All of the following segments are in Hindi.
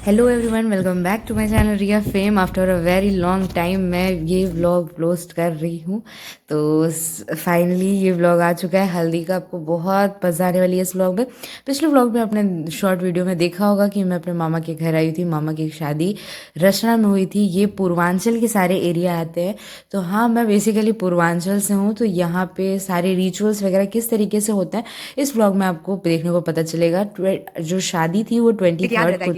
Hello everyone, welcome back to my channel Riya fame. After a very long time मैं ये व्लॉग पोस्ट कर रही हूँ। तो फाइनली ये व्लॉग आ चुका है हल्दी का। आपको बहुत मज़ा आने वाली है इस व्लॉग में। पिछले व्लॉग में आपने शॉर्ट वीडियो में देखा होगा कि मैं अपने मामा के घर आई थी। मामा की शादी रचना में हुई थी। ये पूर्वांचल के सारे एरिया आते हैं। तो हाँ, मैं बेसिकली पूर्वांचल से हूँ। तो यहाँ पे सारे रिचुअल्स वगैरह किस तरीके से होते हैं इस व्लॉग में आपको देखने को पता चलेगा। जो शादी थी वो 23rd को।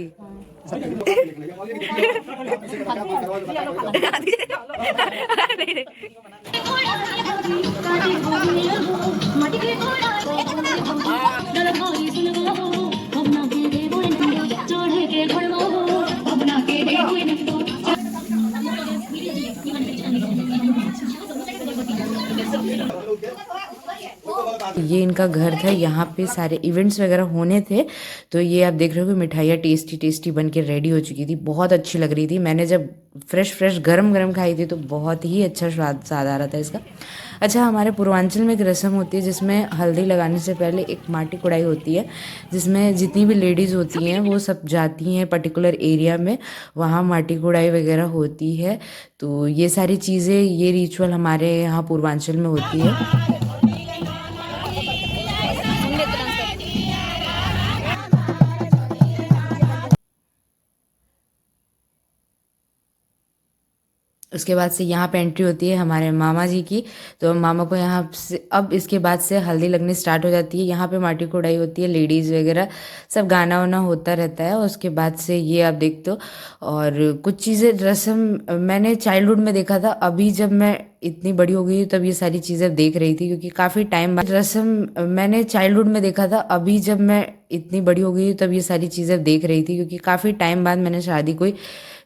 ये इनका घर था, यहाँ पे सारे इवेंट्स वगैरह होने थे। तो ये आप देख रहे हो कि मिठाइयाँ टेस्टी टेस्टी बन के रेडी हो चुकी थी। बहुत अच्छी लग रही थी। मैंने जब फ्रेश फ्रेश गरम गरम खाई थी तो बहुत ही अच्छा स्वाद आ रहा था इसका। अच्छा, हमारे पूर्वांचल में एक रस्म होती है जिसमें हल्दी लगाने से पहले एक माटी कुड़ाई होती है, जिसमें जितनी भी लेडीज़ होती हैं वो सब जाती हैं पर्टिकुलर एरिया में, वहाँ माटी कुड़ाई वगैरह होती है। तो ये सारी चीज़ें, ये रिचुअल हमारे यहाँ पूर्वांचल में होती है। उसके बाद से यहाँ पे एंट्री होती है हमारे मामा जी की। तो मामा को यहाँ से अब इसके बाद से हल्दी लगनी स्टार्ट हो जाती है। यहाँ पे माटी कोड़ाई होती है, लेडीज़ वगैरह सब गाना वाना होता रहता है। और उसके बाद से ये आप देखते हो। और कुछ चीज़ें रस्म मैंने चाइल्डहुड में देखा था। अभी जब मैं इतनी बड़ी हो गई तब ये सारी चीज़ें देख रही थी, क्योंकि काफ़ी टाइम बाद रस्म मैंने चाइल्डहुड में देखा था। अभी जब मैं इतनी बड़ी हो गई तब ये सारी चीज़ें देख रही थी, क्योंकि काफ़ी टाइम बाद मैंने शादी कोई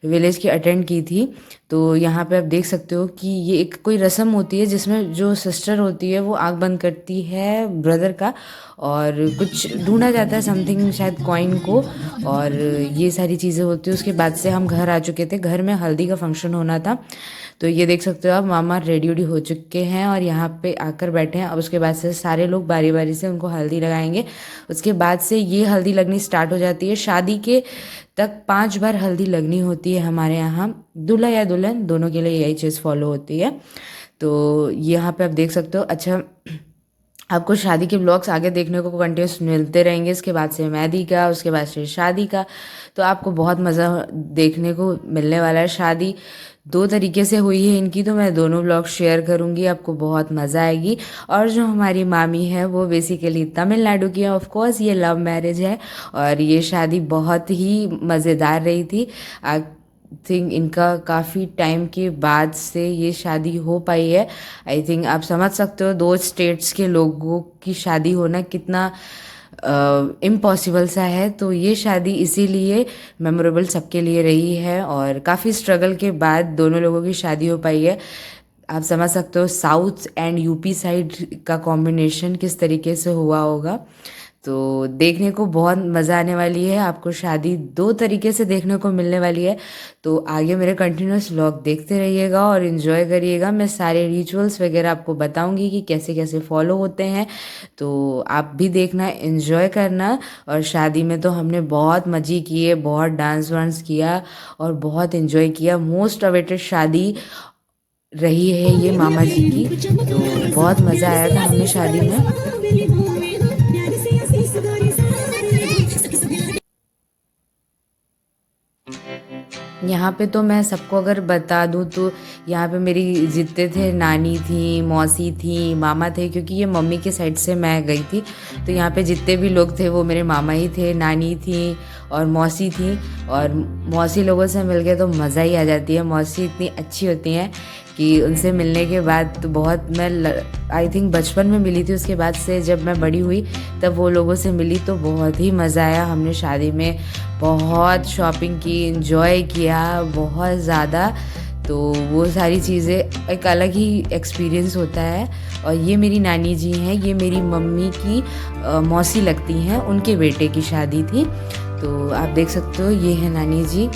विलेज की अटेंड की थी। तो यहाँ पे आप देख सकते हो कि ये एक कोई रस्म होती है जिसमें जो सिस्टर होती है वो आँख बंद करती है ब्रदर का, और कुछ ढूंढा जाता है समथिंग, शायद कॉइन को। और ये सारी चीज़ें होती है। उसके बाद से हम घर आ चुके थे। घर में हल्दी का फंक्शन होना था। तो ये देख सकते हो आप, मामा रेडी वेडी हो चुके हैं और यहाँ पे आकर बैठे हैं। अब उसके बाद से सारे लोग बारी बारी से उनको हल्दी लगाएंगे। उसके बाद से ये हल्दी लगनी स्टार्ट हो जाती है। शादी के तक 5 बार हल्दी लगनी होती है हमारे यहाँ। दूल्हा या दुल्हन दोनों के लिए यही चीज़ फॉलो होती है। तो यहाँ पे आप देख सकते हो। अच्छा, आपको शादी के ब्लॉग्स आगे देखने को कंटिन्यूस मिलते रहेंगे। इसके बाद से मेहंदी का, उसके बाद से शादी का। तो आपको बहुत मज़ा देखने को मिलने वाला है। शादी 2 तरीके से हुई है इनकी, तो मैं दोनों ब्लॉग शेयर करूंगी। आपको बहुत मज़ा आएगी। और जो हमारी मामी है वो बेसिकली तमिलनाडु की है। ऑफ कोर्स ये लव मैरिज है और ये शादी बहुत ही मज़ेदार रही थी। थिंक इनका काफ़ी टाइम के बाद से ये शादी हो पाई है। आई थिंक आप समझ सकते हो 2 स्टेट्स के लोगों की शादी होना कितना इम्पॉसिबल सा है। तो ये शादी इसीलिए मेमोरेबल सबके लिए रही है और काफ़ी स्ट्रगल के बाद दोनों लोगों की शादी हो पाई है। आप समझ सकते हो साउथ एंड यूपी साइड का कॉम्बिनेशन किस तरीके से हुआ होगा। तो देखने को बहुत मज़ा आने वाली है। आपको शादी 2 तरीके से देखने को मिलने वाली है। तो आगे मेरे कंटिन्यूस व्लॉग देखते रहिएगा और इन्जॉय करिएगा। मैं सारे रिचुअल्स वगैरह आपको बताऊंगी कि कैसे कैसे फॉलो होते हैं। तो आप भी देखना, इन्जॉय करना। और शादी में तो हमने बहुत मज़े किए, बहुत डांस वांस किया और बहुत इन्जॉय किया। मोस्ट अवेटेड शादी रही है ये मामा जी की। तो बहुत मज़ा आया था हमें शादी में। यहाँ पे तो मैं सबको अगर बता दूँ तो यहाँ पे मेरी जितने थे, नानी थी, मौसी थी, मामा थे, क्योंकि ये मम्मी के साइड से मैं गई थी। तो यहाँ पे जितने भी लोग थे वो मेरे मामा ही थे। नानी थी और मौसी थी। और मौसी लोगों से मिल के तो मज़ा ही आ जाती है। मौसी इतनी अच्छी होती हैं कि उनसे मिलने के बाद तो बहुत, मैं आई थिंक बचपन में मिली थी। उसके बाद से जब मैं बड़ी हुई तब वो लोगों से मिली तो बहुत ही मज़ा आया। हमने शादी में बहुत शॉपिंग की, इंजॉय किया बहुत ज़्यादा। तो वो सारी चीज़ें एक अलग ही एक्सपीरियंस होता है। और ये मेरी नानी जी हैं, ये मेरी मम्मी की मौसी लगती हैं, उनके बेटे की शादी थी। तो आप देख सकते हो ये है नानी जी।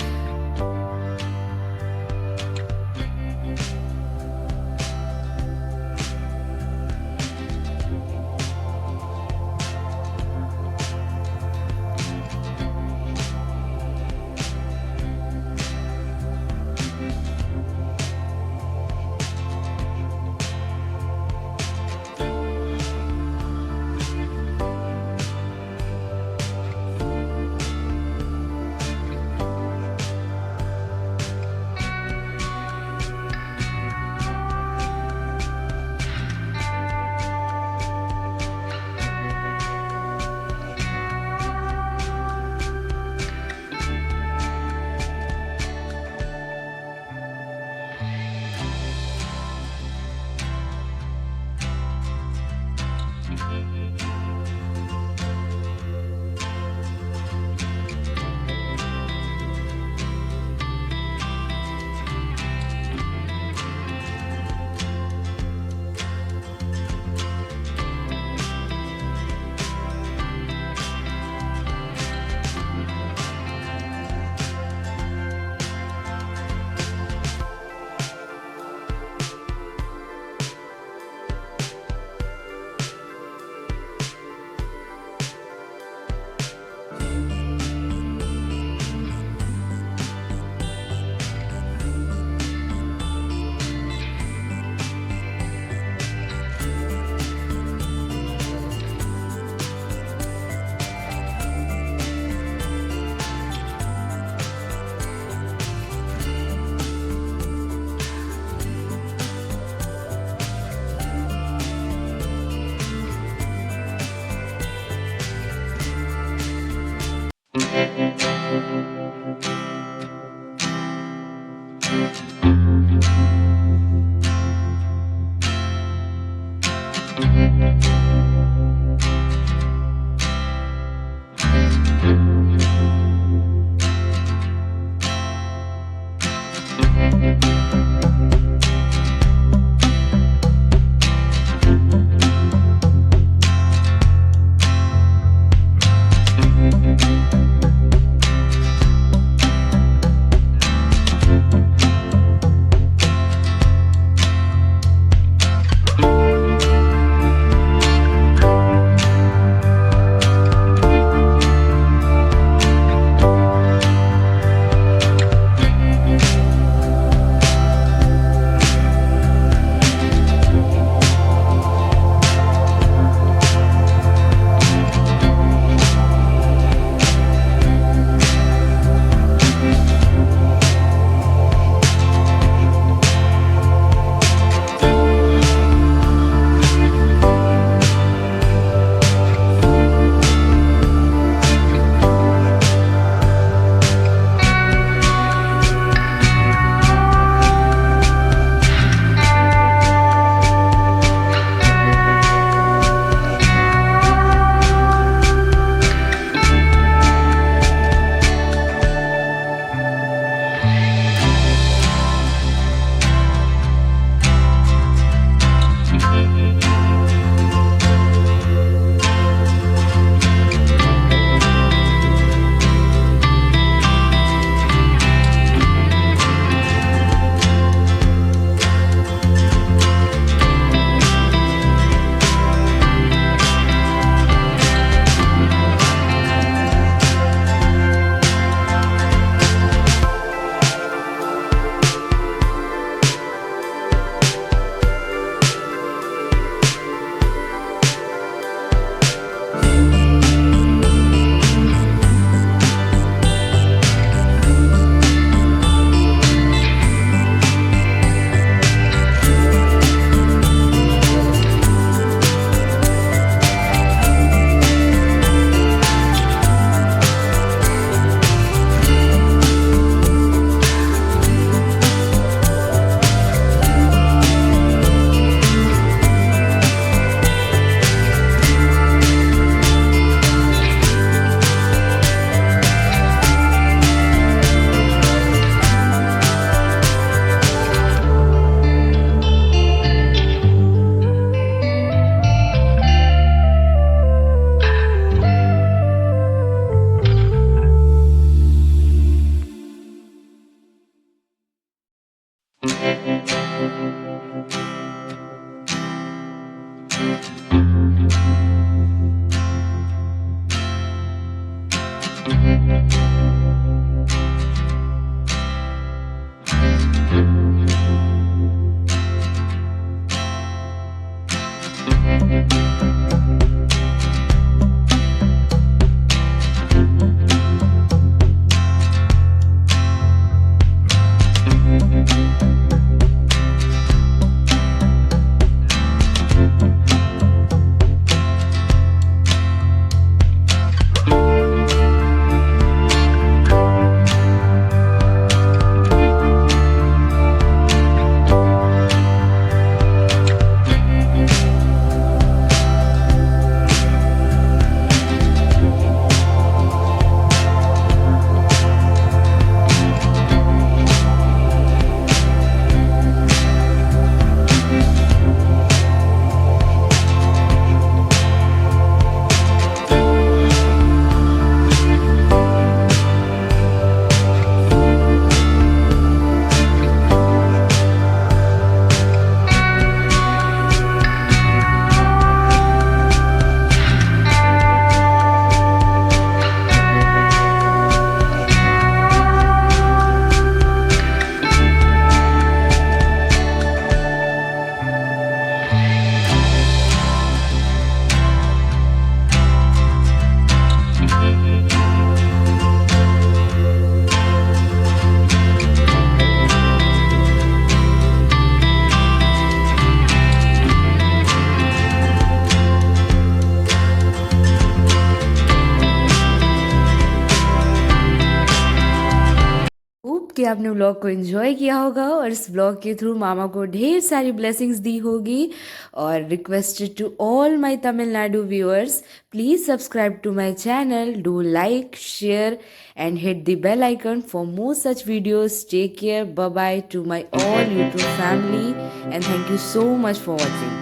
कि आपने व्लॉग को एंजॉय किया होगा और इस व्लॉग के थ्रू मामा को ढेर सारी ब्लेसिंग्स दी होगी। और requested to all my Tamil Nadu viewers, please subscribe to my channel, do like, share and hit the bell icon for more such videos. Take care, bye bye to my all YouTube family, and thank you so much for watching.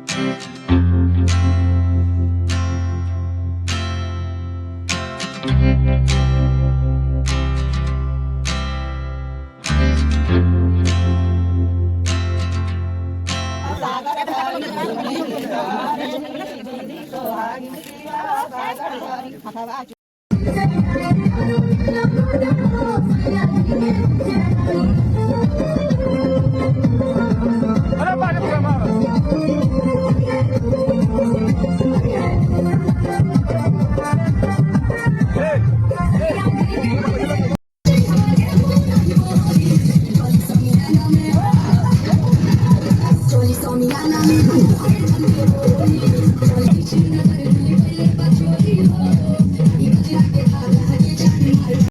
Thank you.